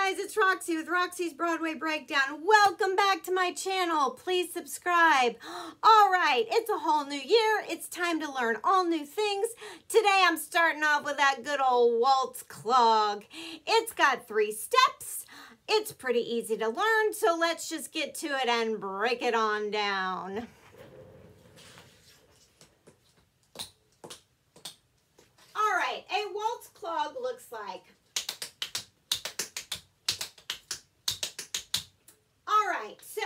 guys, it's Roxie with Roxie's Broadway Breakdown. Welcome back to my channel. Please subscribe. All right, it's a whole new year. It's time to learn all new things. Today I'm starting off with that good old Waltz Clog. It's got 3 steps. It's pretty easy to learn, so let's just get to it and break it on down. All right, a Waltz Clog looks like. All right, so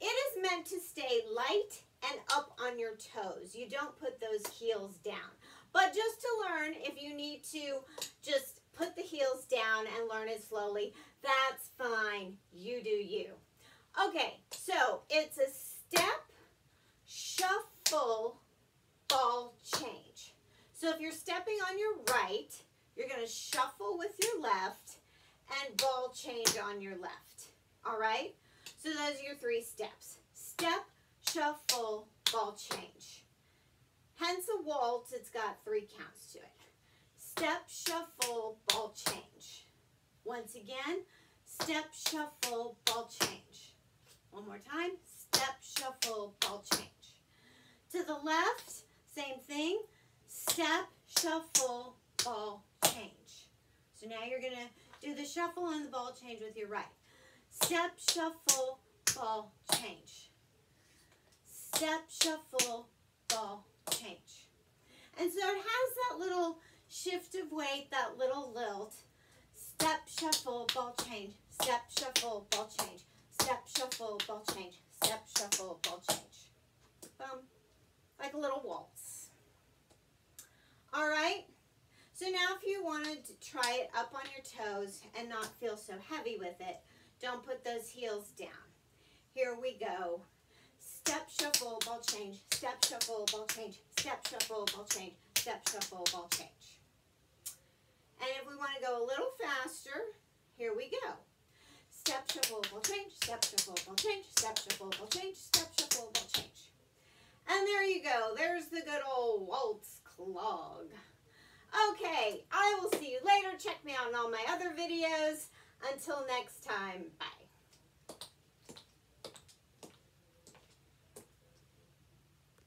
it is meant to stay light and up on your toes. You don't put those heels down. But just to learn, if you need to just put the heels down and learn it slowly, that's fine. You do you. Okay, so it's a step, shuffle, ball change. So if you're stepping on your right, you're going to shuffle with your left and ball change on your left. All right? So those are your 3 steps. Step, shuffle, ball change. Hence a waltz, it's got 3 counts to it. Step, shuffle, ball change. Once again, step, shuffle, ball change. One more time. Step, shuffle, ball change. To the left, same thing. Step, shuffle, ball change. So now you're going to do the shuffle and the ball change with your right. Step, shuffle, ball, change. Step, shuffle, ball, change. And so it has that little shift of weight, that little lilt. Step, shuffle, ball, change. Step, shuffle, ball, change. Step, shuffle, ball, change. Step, shuffle, ball, change. Boom. Like a little waltz. All right. So now if you wanted to try it up on your toes and not feel so heavy with it, don't put those heels down. Here we go. Step, shuffle, ball, change. Step, shuffle, ball, change. Step, shuffle, ball, change. Step, shuffle, ball, change. And if we want to go a little faster, here we go. Step, shuffle, ball, change. Step, shuffle, ball, change. Step, shuffle, ball, change. Step, shuffle, ball, change. And there you go. There's the good old Waltz Clog. Okay, I will see you later. Check me out on all my other videos. Until next time, bye.